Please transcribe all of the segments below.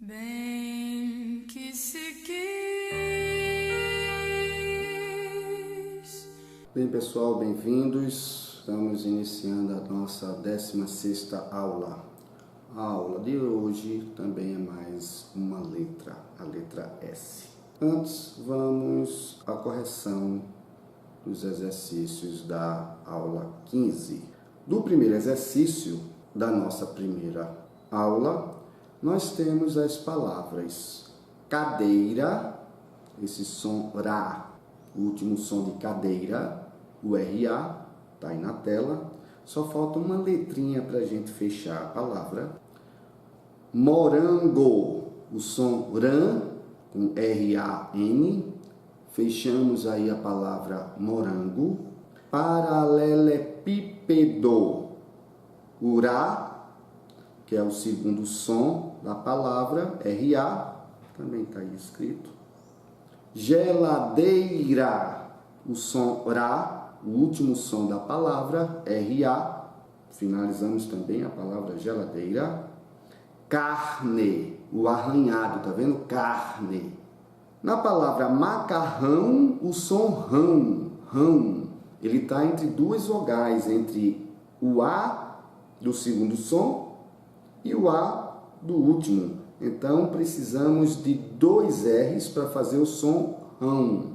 Bem que se quis. Bem, pessoal, bem-vindos. Estamos iniciando a nossa 16ª aula. A aula de hoje também é mais uma letra, a letra S. Antes, vamos à correção dos exercícios da aula 15. Do primeiro exercício da nossa primeira aula, nós temos as palavras cadeira, esse som RA, o último som de cadeira, o RA, está aí na tela. Só falta uma letrinha para a gente fechar a palavra. Morango, o som RAN, com RAN. Fechamos aí a palavra morango. Paralelepípedo, o RA, que é o segundo som da palavra, RA, também está aí escrito. Geladeira, o som RA, o último som da palavra, RA. Finalizamos também a palavra geladeira. Carne, o arranhado, tá vendo? Carne. Na palavra macarrão, o som rão, ele está entre duas vogais, entre o A do segundo som e o A do último. Então, precisamos de dois R's para fazer o som rão.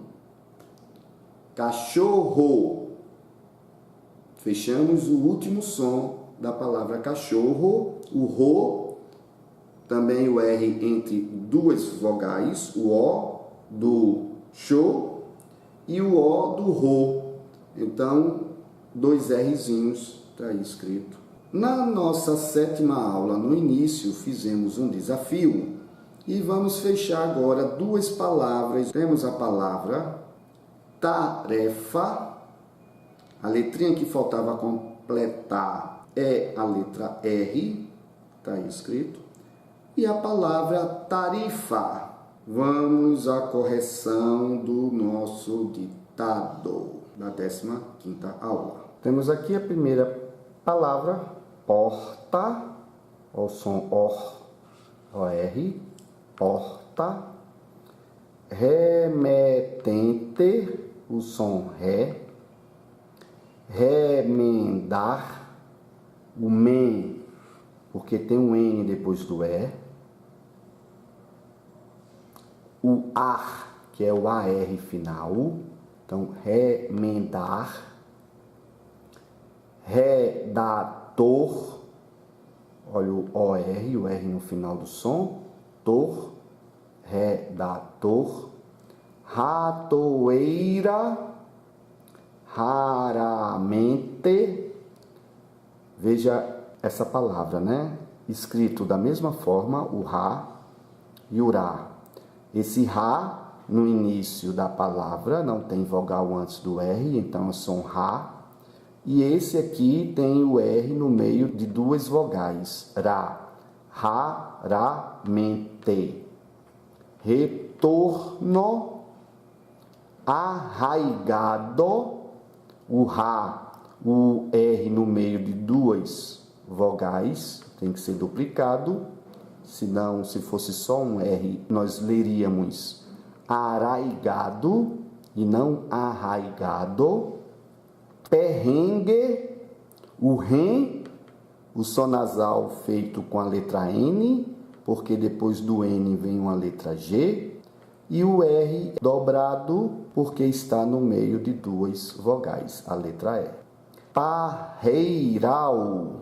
Cachorro. Fechamos o último som da palavra cachorro, o ro, também o R entre duas vogais, o O do cho e o O do ro. Então, dois Rzinhos está aí escrito. Na nossa 7ª aula, no início, fizemos um desafio e vamos fechar agora duas palavras. Temos a palavra tarefa, a letrinha que faltava completar é a letra R, está aí escrito, e a palavra tarifa. Vamos à correção do nosso ditado da 15ª aula. Temos aqui a primeira palavra, porta, o som OR, porta. Remetente, o som Ré. Remendar, o men, porque tem um N depois do E. O AR, que é o AR final. Então, remendar. Redator, olha o OR, o R no final do som, tor, redator. Ratoeira, raramente. Veja essa palavra, né? Escrito da mesma forma, o Ra e o Ra. Esse Ra, no início da palavra, não tem vogal antes do R, então é som Ra. E esse aqui tem o R no meio de duas vogais, Ra, raramente. Retorno, arraigado, o Ra, o R no meio de duas vogais, tem que ser duplicado, senão, se fosse só um R, nós leríamos arraigado e não arraigado. Perrengue, o REM, o som nasal feito com a letra N, porque depois do N vem uma letra G, e o R dobrado, porque está no meio de duas vogais, a letra E. Parreiral,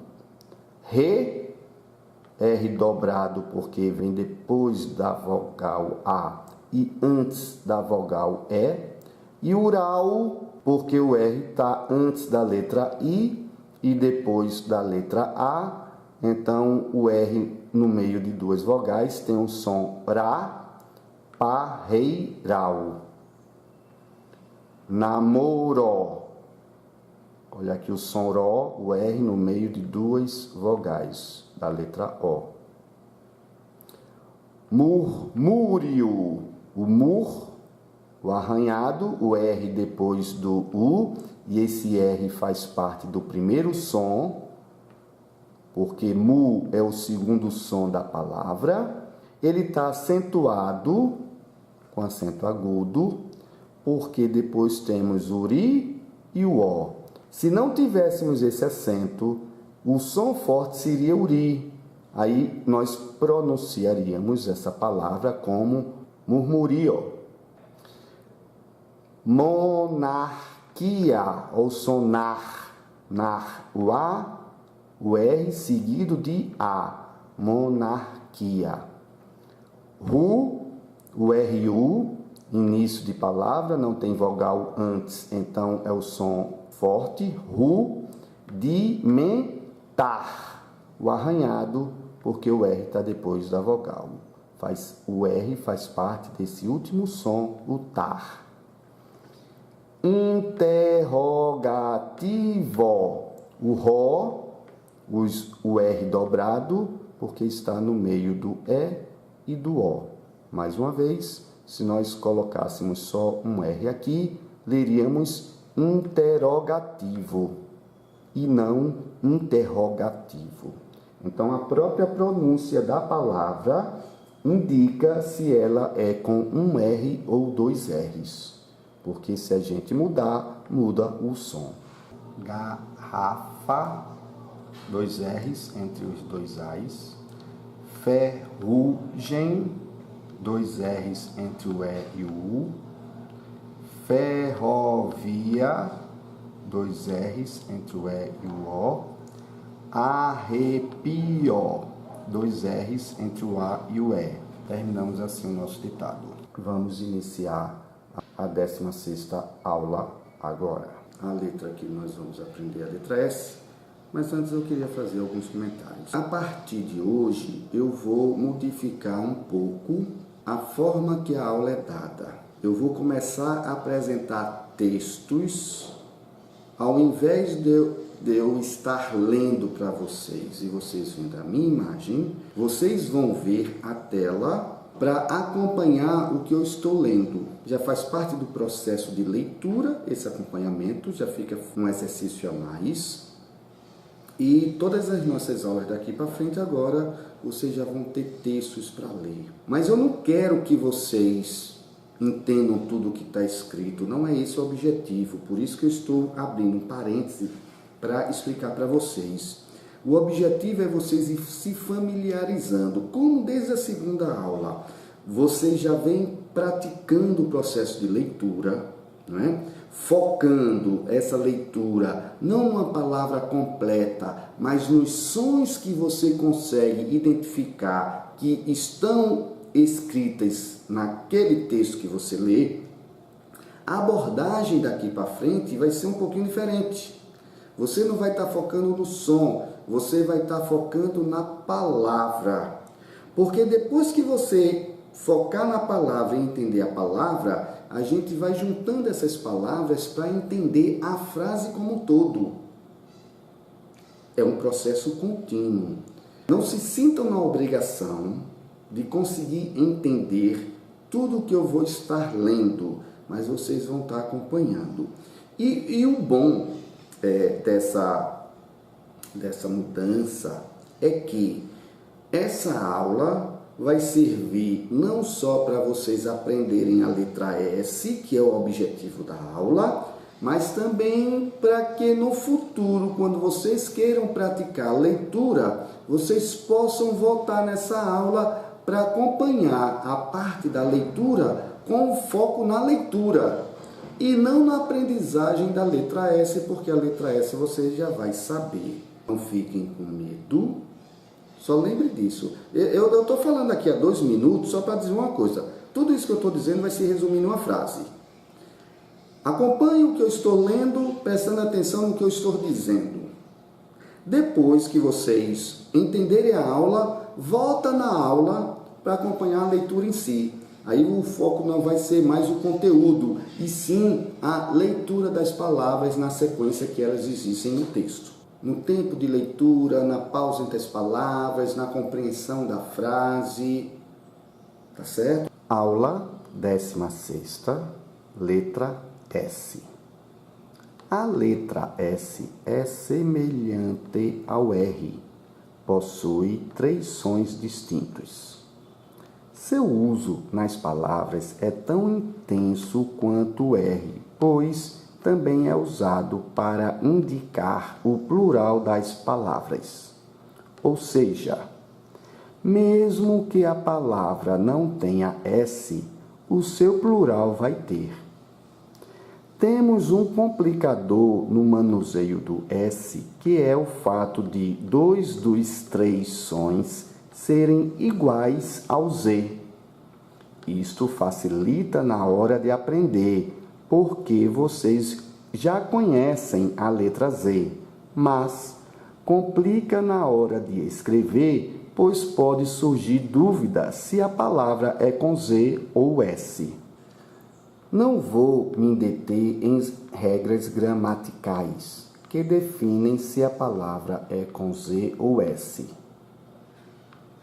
R dobrado, porque vem depois da vogal A e antes da vogal E, e ural, porque o R está antes da letra I e depois da letra A. Então, o R no meio de duas vogais tem o som RA, parreiral. Namoro. Olha aqui o som RO, o R no meio de duas vogais da letra O. Murmúrio. O mur, o arranhado, o R depois do U, e esse R faz parte do primeiro som, porque mu é o segundo som da palavra, Ele está acentuado, com acento agudo, porque depois temos o ri e o ó. Se não tivéssemos esse acento, o som forte seria o ri. Aí nós pronunciaríamos essa palavra como murmurio. Monarquia, ou sonar, nar, o A, o R seguido de A, monarquia. Ru, o RU, início de palavra, não tem vogal antes, então é o som forte, ru, dimentar, o arranhado, porque o R está depois da vogal. O R faz parte desse último som, o tar. Interrogativo, o ró, o R dobrado, porque está no meio do E e do O. Mais uma vez, se nós colocássemos só um R aqui, leríamos interrogativo e não interrogativo. Então, a própria pronúncia da palavra indica se ela é com um R ou dois R's. Porque se a gente mudar, muda o som. Garrafa, dois R's entre os dois A's. Ferrugem, dois R's entre o E e o U. Ferrovia, dois R's entre o E e o O. Arrepio, dois R's entre o A e o E. Terminamos assim o nosso ditado. Vamos iniciar a 16ª aula agora. A letra que nós vamos aprender é a letra S, mas antes eu queria fazer alguns comentários. A partir de hoje, eu vou modificar um pouco a forma que a aula é dada. Eu vou começar a apresentar textos, ao invés de eu estar lendo para vocês e vocês vendo a minha imagem, vocês vão ver a tela para acompanhar o que eu estou lendo. Já faz parte do processo de leitura, esse acompanhamento, já fica um exercício a mais. E todas as nossas aulas daqui para frente agora, vocês já vão ter textos para ler. Mas eu não quero que vocês entendam tudo o que está escrito, não é esse o objetivo. Por isso que eu estou abrindo um parêntese para explicar para vocês. O objetivo é vocês ir se familiarizando, como desde a segunda aula, vocês já vêm praticando o processo de leitura, não é? Focando essa leitura, não numa palavra completa, mas nos sons que você consegue identificar que estão escritas naquele texto que você lê. A abordagem daqui para frente vai ser um pouquinho diferente. Você não vai estar focando no som, você vai estar focando na palavra. Porque depois que você focar na palavra e entender a palavra, a gente vai juntando essas palavras para entender a frase como um todo. É um processo contínuo. Não se sintam na obrigação de conseguir entender tudo o que eu vou estar lendo, mas vocês vão estar acompanhando. E o bom dessa mudança é que essa aula vai servir não só para vocês aprenderem a letra S, que é o objetivo da aula, mas também para que no futuro, quando vocês queiram praticar a leitura, vocês possam voltar nessa aula para acompanhar a parte da leitura com foco na leitura e não na aprendizagem da letra S, porque a letra S você já vai saber. Não fiquem com medo, só lembre disso. Eu estou falando aqui há 2 minutos só para dizer uma coisa. Tudo isso que eu estou dizendo vai se resumir numa frase. Acompanhe o que eu estou lendo, prestando atenção no que eu estou dizendo. Depois que vocês entenderem a aula, volta na aula para acompanhar a leitura em si. Aí o foco não vai ser mais o conteúdo, e sim a leitura das palavras na sequência que elas existem no texto. No tempo de leitura, na pausa entre as palavras, na compreensão da frase. Tá certo? Aula 16ª, letra S. A letra S é semelhante ao R. Possui 3 sons distintos. Seu uso nas palavras é tão intenso quanto o R, pois também é usado para indicar o plural das palavras. Ou seja, mesmo que a palavra não tenha S, o seu plural vai ter. Temos um complicador no manuseio do S, que é o fato de 2 dos 3 sons serem iguais ao Z. Isto facilita na hora de aprender, porque vocês já conhecem a letra Z, mas complica na hora de escrever, pois pode surgir dúvida se a palavra é com Z ou S. Não vou me deter em regras gramaticais que definem se a palavra é com Z ou S.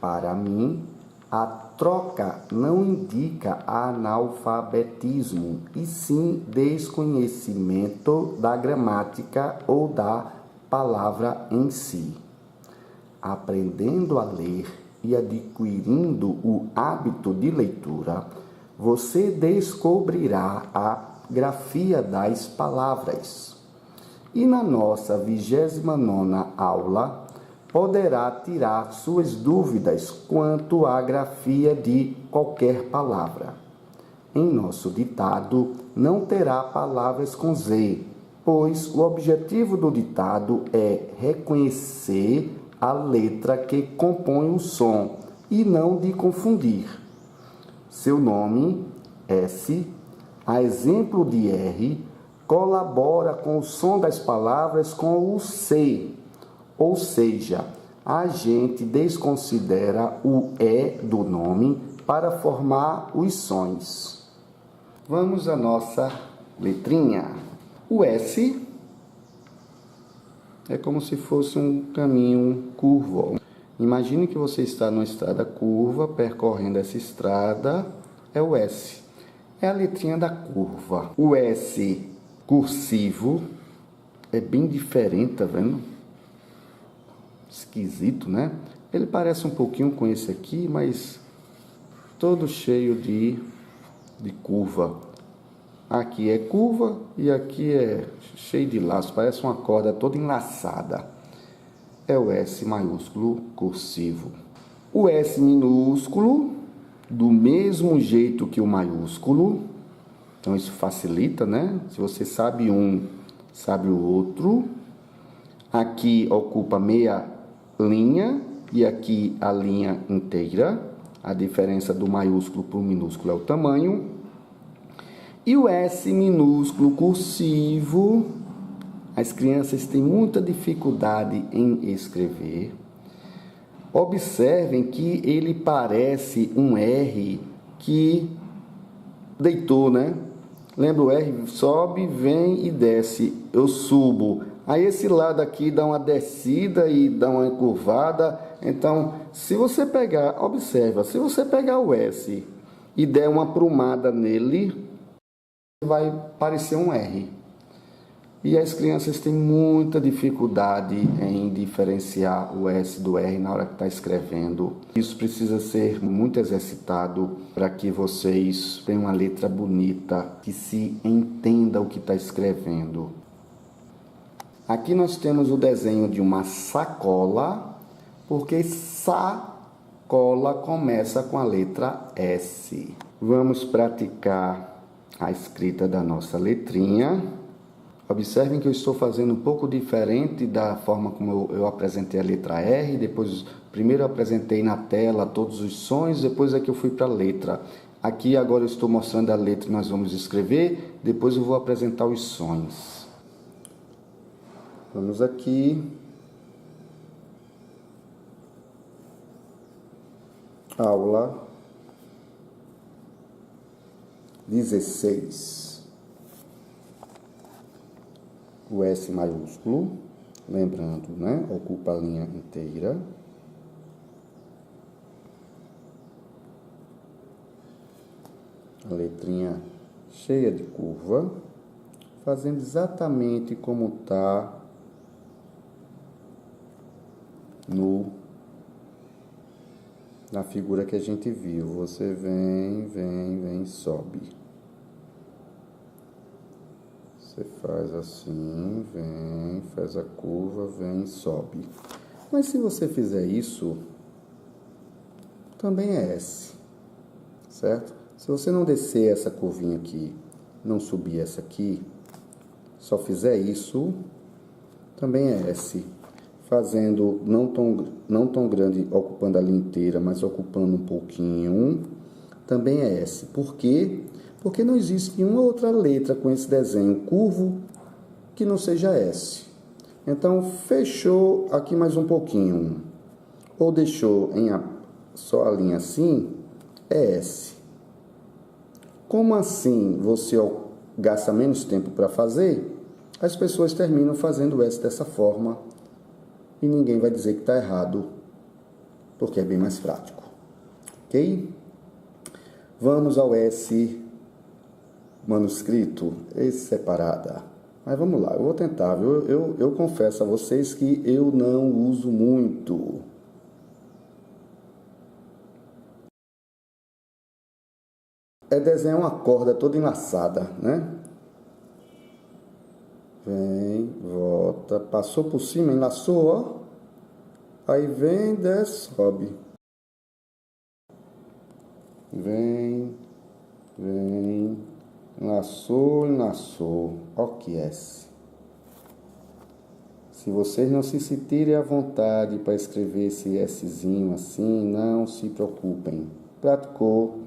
Para mim, a troca não indica analfabetismo, e sim desconhecimento da gramática ou da palavra em si. Aprendendo a ler e adquirindo o hábito de leitura, você descobrirá a grafia das palavras. E na nossa 29ª aula, poderá tirar suas dúvidas quanto à grafia de qualquer palavra. Em nosso ditado, não terá palavras com Z, pois o objetivo do ditado é reconhecer a letra que compõe o som e não de confundir. Seu nome, S, a exemplo de R, colabora com o som das palavras com o C, ou seja, a gente desconsidera o E do nome para formar os sons. Vamos à nossa letrinha. O S é como se fosse um caminho curvo. Imagine que você está numa estrada curva, percorrendo essa estrada, é o S. É a letrinha da curva. O S cursivo é bem diferente, tá vendo? Esquisito, né? Ele parece um pouquinho com esse aqui, mas todo cheio de curva. Aqui é curva e aqui é cheio de laço, parece uma corda toda enlaçada. É o S maiúsculo cursivo. O S minúsculo, do mesmo jeito que o maiúsculo, então isso facilita, né? Se você sabe um, sabe o outro. Aqui ocupa meia linha e aqui a linha inteira. A diferença do maiúsculo para o minúsculo é o tamanho. E o S minúsculo cursivo, as crianças têm muita dificuldade em escrever. Observem que ele parece um R que deitou, né? Lembra o R? Sobe, vem e desce. Eu subo. Aí esse lado aqui dá uma descida e dá uma curvada. Então, se você pegar, observa, se você pegar o S e der uma aprumada nele, vai parecer um R. E as crianças têm muita dificuldade em diferenciar o S do R na hora que está escrevendo. Isso precisa ser muito exercitado para que vocês tenham uma letra bonita, que se entenda o que está escrevendo. Aqui nós temos o desenho de uma sacola, porque sacola começa com a letra S. Vamos praticar a escrita da nossa letrinha. Observem que eu estou fazendo um pouco diferente da forma como eu apresentei a letra R. Depois, primeiro eu apresentei na tela todos os sons, depois é que eu fui para a letra. Aqui agora eu estou mostrando a letra que nós vamos escrever, depois eu vou apresentar os sons. Vamos aqui. Aula 16. O S maiúsculo, lembrando, né? Ocupa a linha inteira. A letrinha cheia de curva, fazendo exatamente como está na figura que a gente viu. Você vem, sobe. Você faz assim, vem, faz a curva, vem, sobe. Mas se você fizer isso, também é S, certo? Se você não descer essa curvinha aqui, não subir essa aqui, só fizer isso, também é S. Fazendo não tão grande, ocupando a linha inteira, mas ocupando um pouquinho, também é S. Por quê? Porque não existe nenhuma outra letra com esse desenho curvo que não seja S. Então, fechou aqui mais um pouquinho, ou deixou só a linha assim, é S. Como assim você gasta menos tempo para fazer? As pessoas terminam fazendo S dessa forma e ninguém vai dizer que está errado, porque é bem mais prático. Ok? Vamos ao S manuscrito, S separada. Mas vamos lá, eu vou tentar, viu? Eu confesso a vocês que eu não uso muito. É desenhar uma corda toda enlaçada, né? Vem, volta, passou por cima, enlaçou, ó. Aí vem, desce, sobe. Vem, enlaçou, ó que S. Se vocês não se sentirem à vontade para escrever esse Szinho assim, não se preocupem. Praticou,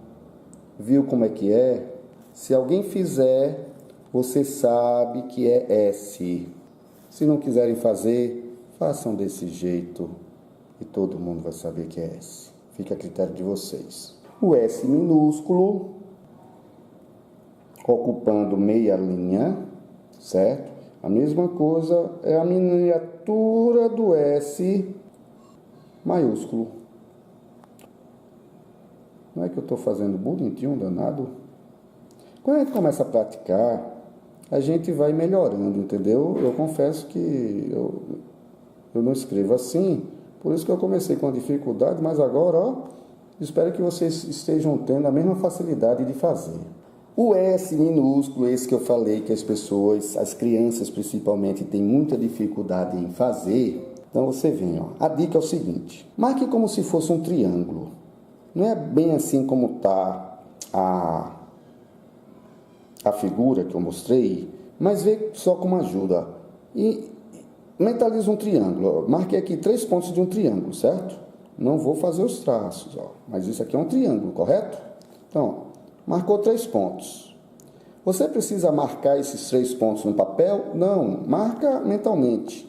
viu como é que é? Se alguém fizer, você sabe que é S. Se não quiserem fazer, façam desse jeito e todo mundo vai saber que é S. Fica a critério de vocês. O S minúsculo, ocupando meia linha, certo? A mesma coisa é a miniatura do S maiúsculo. Não é que eu estou fazendo bonitinho, danado? Quando a gente começa a praticar, a gente vai melhorando, entendeu? Eu confesso que eu não escrevo assim, por isso que eu comecei com a dificuldade, mas agora, ó, espero que vocês estejam tendo a mesma facilidade de fazer. O S minúsculo, esse que eu falei que as pessoas, as crianças principalmente, têm muita dificuldade em fazer. Então você vem, ó. A dica é o seguinte: marque como se fosse um triângulo. Não é bem assim como está a figura que eu mostrei, mas vê só como ajuda. E mentaliza um triângulo. Marquei aqui 3 pontos de um triângulo, certo? Não vou fazer os traços, ó, mas isso aqui é um triângulo, correto? Então, marcou 3 pontos. Você precisa marcar esses 3 pontos no papel? Não, marca mentalmente.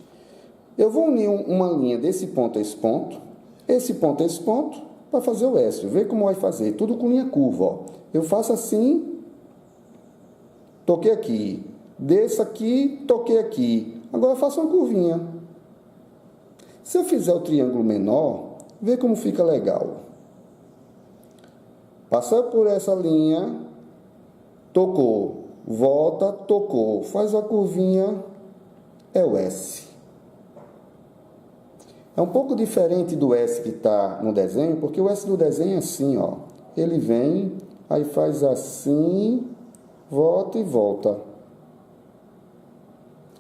Eu vou unir uma linha desse ponto a esse ponto a esse ponto, para fazer o S. Vê como vai fazer, tudo com linha curva, ó. Eu faço assim, toquei aqui, desço aqui, toquei aqui. Agora eu faço uma curvinha. Se eu fizer o triângulo menor, vê como fica legal. Passou por essa linha, tocou, volta, tocou, faz a curvinha, é o S. É um pouco diferente do S que está no desenho, porque o S do desenho é assim, ó. Ele vem, aí faz assim, volta e volta.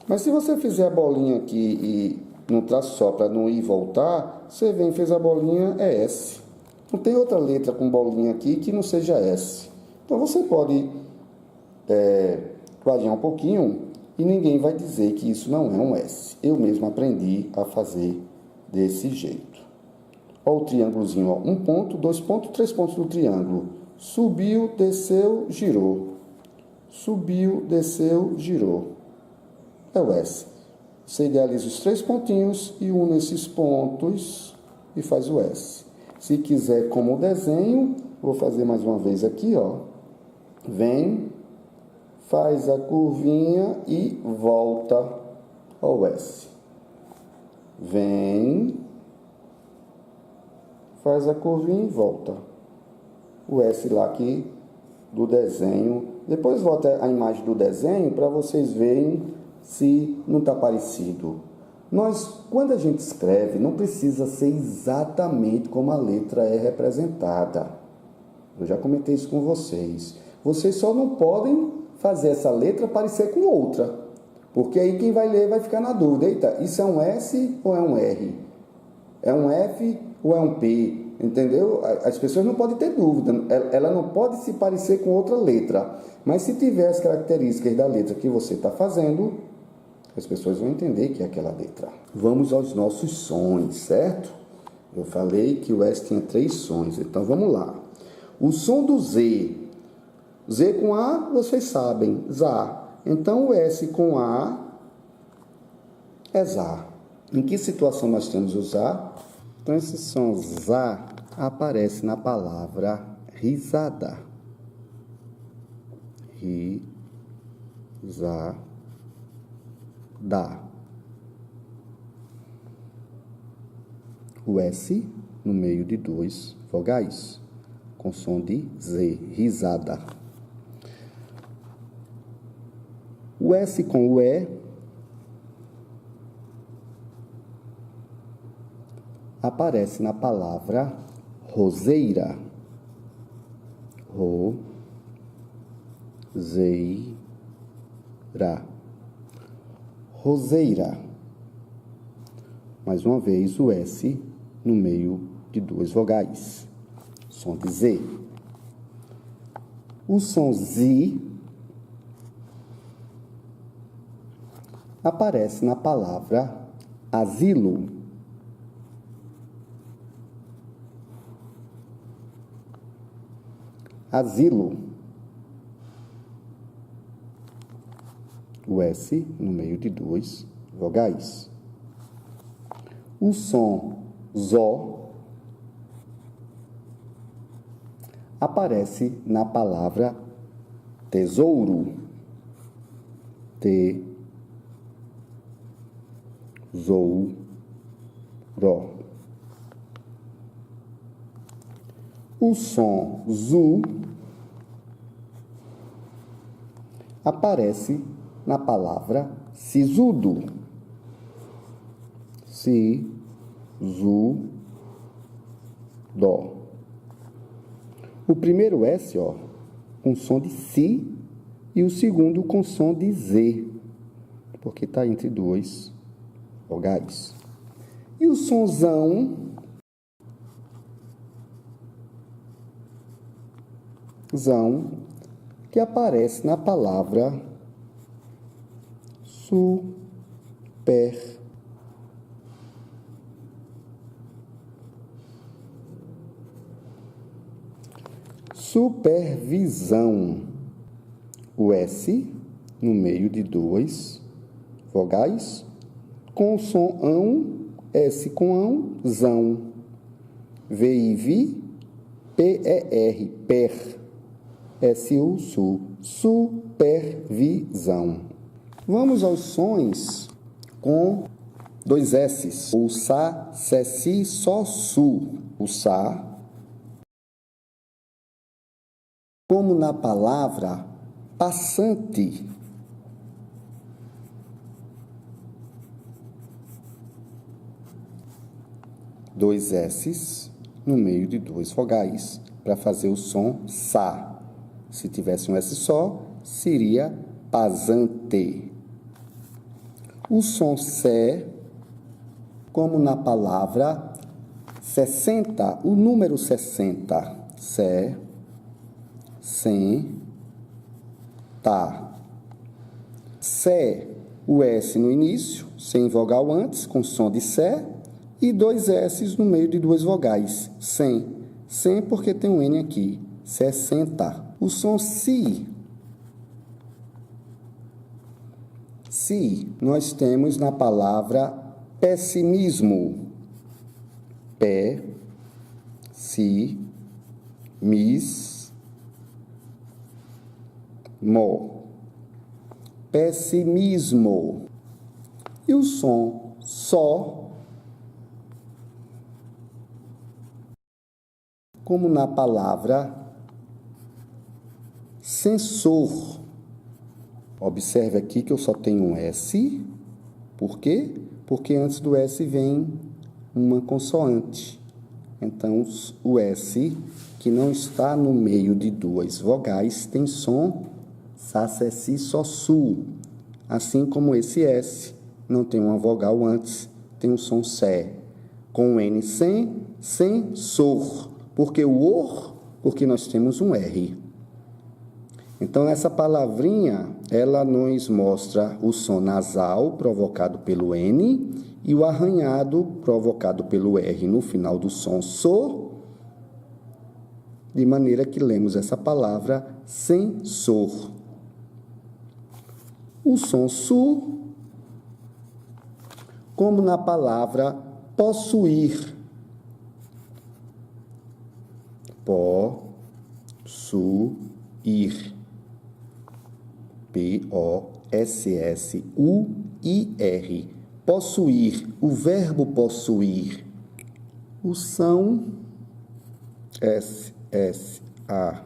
Mas se você fizer a bolinha aqui e não traço só para não ir e voltar, você vem, fez a bolinha, é S. Não tem outra letra com bolinha aqui que não seja S. Então você pode variar um pouquinho e ninguém vai dizer que isso não é um S. Eu mesmo aprendi a fazer desse jeito. Olha o triângulozinho, ó. 1 ponto, 2 pontos, 3 pontos do triângulo. Subiu, desceu, girou. Subiu, desceu, girou. É o S. Você idealiza os 3 pontinhos e une esses pontos e faz o S. Se quiser como desenho, vou fazer mais uma vez aqui, ó. Vem, faz a curvinha e volta ao S. Vem, faz a curvinha e volta. O S lá aqui do desenho. Depois volta a imagem do desenho para vocês verem se não está parecido. Quando a gente escreve, não precisa ser exatamente como a letra é representada. Eu já comentei isso com vocês. Vocês só não podem fazer essa letra parecer com outra. Porque aí quem vai ler vai ficar na dúvida. Eita, isso é um S ou é um R? É um F ou é um P? Entendeu? As pessoas não podem ter dúvida. Ela não pode se parecer com outra letra. Mas se tiver as características da letra que você está fazendo, as pessoas vão entender que é aquela letra. Vamos aos nossos sons, certo? Eu falei que o S tinha 3 sons, então vamos lá. O som do Z. Z com A, vocês sabem, Zá. Então o S com A é Zá. Em que situação nós temos o Zá? Então esse som Zá aparece na palavra risada. Risada. O S no meio de 2 vogais, com som de Z, risada. O S com o E aparece na palavra roseira. Roseira. Mais uma vez o S no meio de 2 vogais, som de Z. O som Z aparece na palavra asilo. Asilo. O S no meio de 2 vogais. O som Zó aparece na palavra tesouro. Tesouro. O som Zu aparece na palavra sisudo. Dó. O primeiro S, com som de Si, e o segundo com som de Z, porque está entre 2 vogais. E o sonzão que aparece na palavra supervisão. O S no meio de 2 vogais, com o som ão, S com ão, zão. V-I-V, P-E-R, per. S-U, su, supervisão. Vamos aos sons com 2 S's. O Sá, Sé, Si, Só, Su. O Sá, como na palavra passante. Dois S's no meio de 2 vogais, para fazer o som Sá. Se tivesse um S só, seria pasante. O som Sé, como na palavra 60, o número 60. Sé, sem, tá. Sé, o S no início, sem vogal antes, com som de Sé, e 2 S no meio de 2 vogais, sem. Sem porque tem um N aqui, 60. O som Si. Si, nós temos na palavra pessimismo. Pé, si, mis, mo. Pessimismo. E o som Só, como na palavra censor. Observe aqui que eu só tenho um S. Por quê? porque antes do S vem uma consoante. Então, o S, que não está no meio de duas vogais, tem som Sá, Sé, Si, Sol, Su. Assim como esse S não tem uma vogal antes, tem o som Sé. Com o N sem, sensor. Porque o or, porque nós temos um R. Então, essa palavrinha, ela nos mostra o som nasal provocado pelo N e o arranhado provocado pelo R no final do som so, de maneira que lemos essa palavra sensor. O som su, como na palavra possuir. Possuir. P-O-S-S-U-I-R. Possuir, o verbo possuir. O são, S-S-A.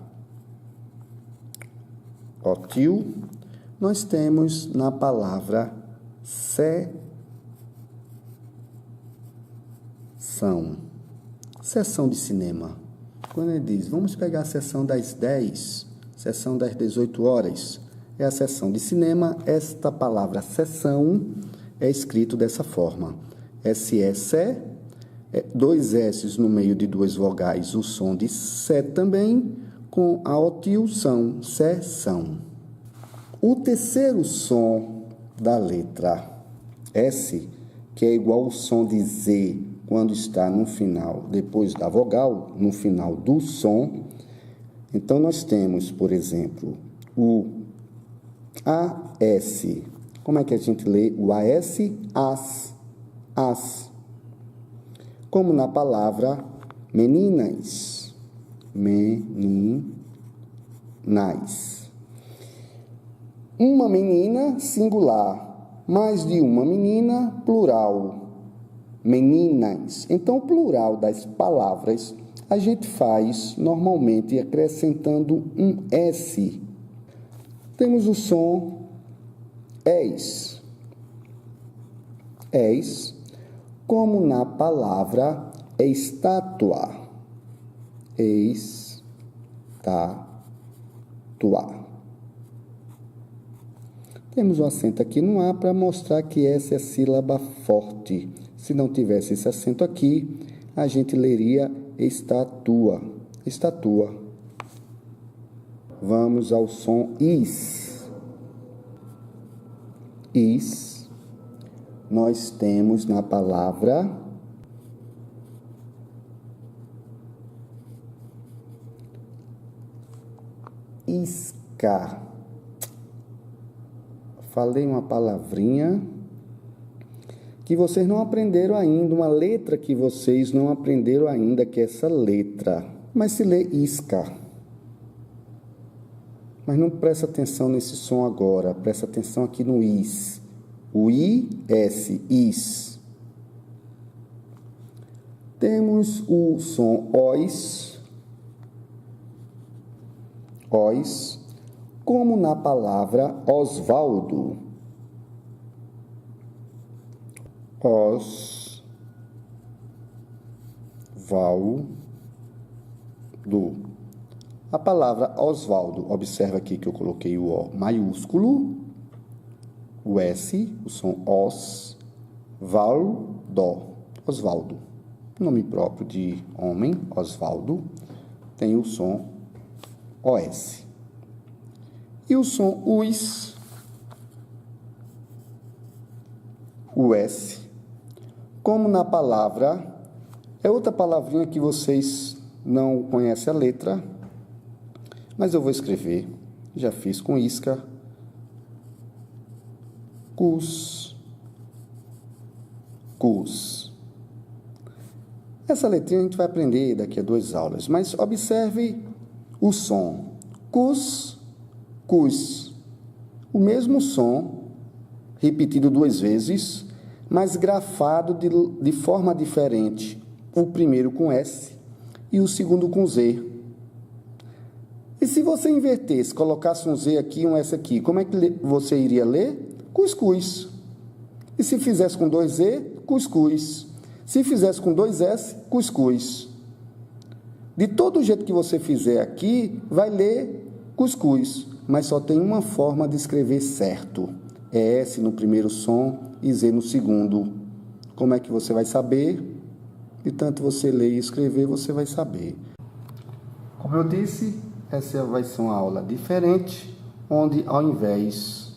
Ótil, nós temos na palavra sessão. Sessão de cinema. Quando ele diz, vamos pegar a sessão das 10, sessão das 18 horas, é a sessão de cinema. Esta palavra sessão é escrito dessa forma. S-E-S-E, dois S no meio de duas vogais, o som de sé também, com a otilção, sessão. O terceiro som da letra S, que é igual ao som de Z quando está no final, depois da vogal, no final do som. Então, nós temos, por exemplo, o A-S. Como é que a gente lê o A-S? As. Como na palavra meninas. Meninais. Uma menina, singular. Mais de uma menina, plural. Meninas. Então, o plural das palavras a gente faz normalmente acrescentando um S. Temos o som és. És, como na palavra estátua. Estátua. Temos um acento aqui no A para mostrar que essa é sílaba forte. Se não tivesse esse acento aqui, a gente leria estatua. Estatua. Vamos ao som is. Is. Nós temos na palavra isca. Falei uma palavrinha que vocês não aprenderam ainda, uma letra que vocês não aprenderam ainda, que é essa letra. Mas se lê isca. Mas não presta atenção nesse som agora, presta atenção aqui no is. O I-S, is. Temos o som os. Os. Como na palavra Osvaldo. Osvaldo. A palavra Osvaldo, observa aqui que eu coloquei o O maiúsculo, o S, o som os, Valdo, Osvaldo. Nome próprio de homem, Osvaldo, tem o som OS. E o som US, o S, como na palavra, é outra palavrinha que vocês não conhecem a letra, mas eu vou escrever, já fiz com isca, cus. Essa letrinha a gente vai aprender daqui a 2 aulas, mas observe o som, cus. O mesmo som, repetido 2 vezes, mas grafado de forma diferente. O primeiro com S e o segundo com Z. E se você invertesse, colocasse um Z aqui e um S aqui, como é que você iria ler? Cuscuz. E se fizesse com 2E, cuscuz. Se fizesse com 2S, cuscuz. De todo jeito que você fizer aqui, vai ler cuscuz, mas só tem uma forma de escrever certo. É S no primeiro som e Z no segundo. Como é que você vai saber? De tanto você ler e escrever, você vai saber. Como eu disse, essa vai ser uma aula diferente, onde ao invés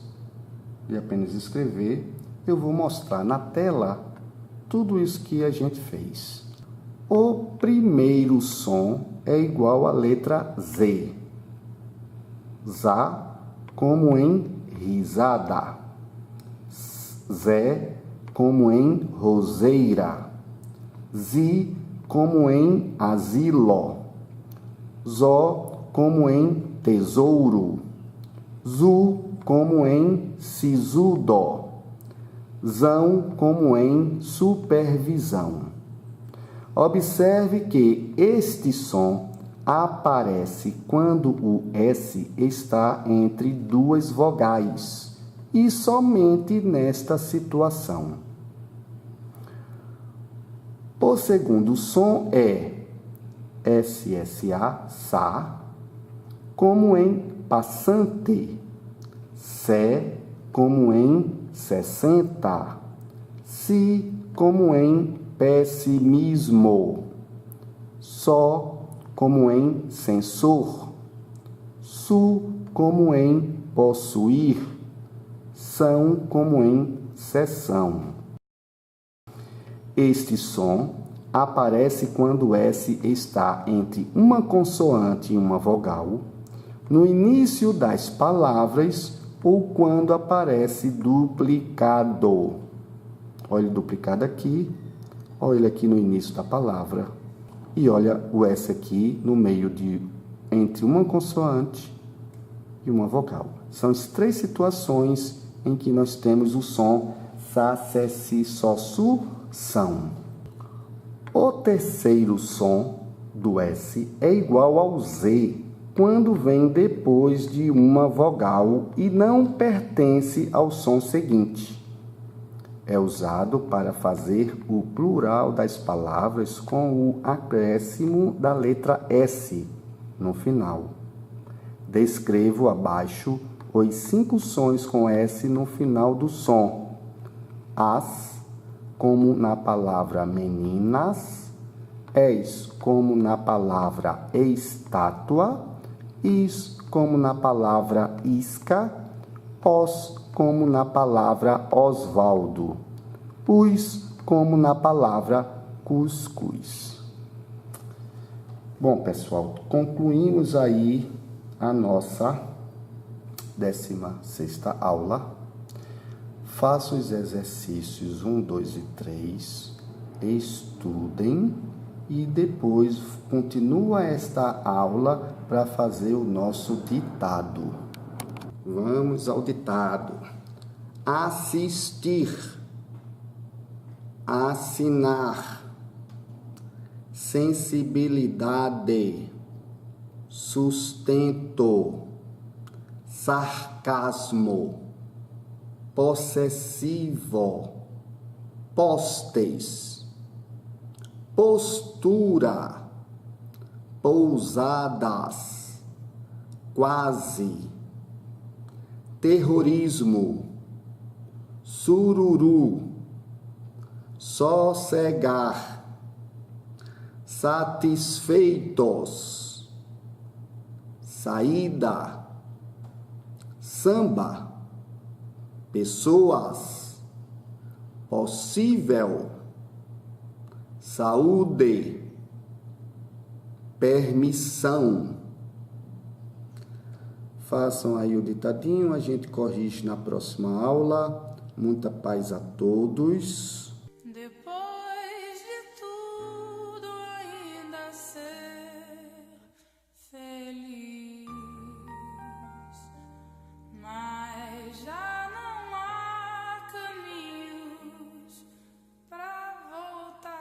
de apenas escrever, eu vou mostrar na tela tudo isso que a gente fez. O primeiro som é igual à letra Z. Zá, como em risada. Zé, como em roseira. Zi, como em asilo. Zó, como em tesouro. Zu, como em sisudo. Zão, como em supervisão. Observe que este som aparece quando o S está entre duas vogais e somente nesta situação. O segundo som é SSA, sa, como em passante, sé, como em 60, si, como em pessimismo, só, como em censor, su, como em possuir, são, como em sessão. Este som aparece quando o S está entre uma consoante e uma vogal, no início das palavras ou quando aparece duplicado. Olha o duplicado aqui, olha ele aqui no início da palavra e olha o S aqui no meio entre uma consoante e uma vogal. São as três situações em que nós temos o som Sá, Sé, Si, Sol, Su, São. O terceiro som do S é igual ao Z quando vem depois de uma vogal e não pertence ao som seguinte. É usado para fazer o plural das palavras com o acréscimo da letra S no final. Descrevo abaixo os 5 sons com S no final do som. As, como na palavra meninas. És, como na palavra estátua. Is, como na palavra isca. Os, como na palavra Osvaldo. Os, como na palavra cuscuz. Bom, pessoal, concluímos aí a nossa 16ª aula. Façam os exercícios 1, 2 e 3, estudem e depois continua esta aula para fazer o nosso ditado. Vamos ao ditado. Assistir, assinar, sensibilidade, sustento, sarcasmo, possessivo, postes, postura, pousadas, quase, terrorismo, sururu, sossegar, satisfeitos, saída, samba, pessoas, possível, saúde, permissão. Façam aí o ditadinho, a gente corrige na próxima aula. Muita paz a todos. Depois de tudo, ainda ser feliz, mas já não há caminhos pra voltar.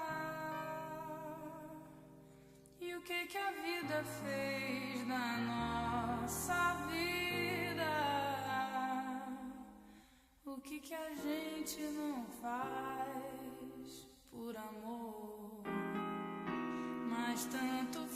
E o que a vida fez na nossa vida? O que a gente não fez? tanto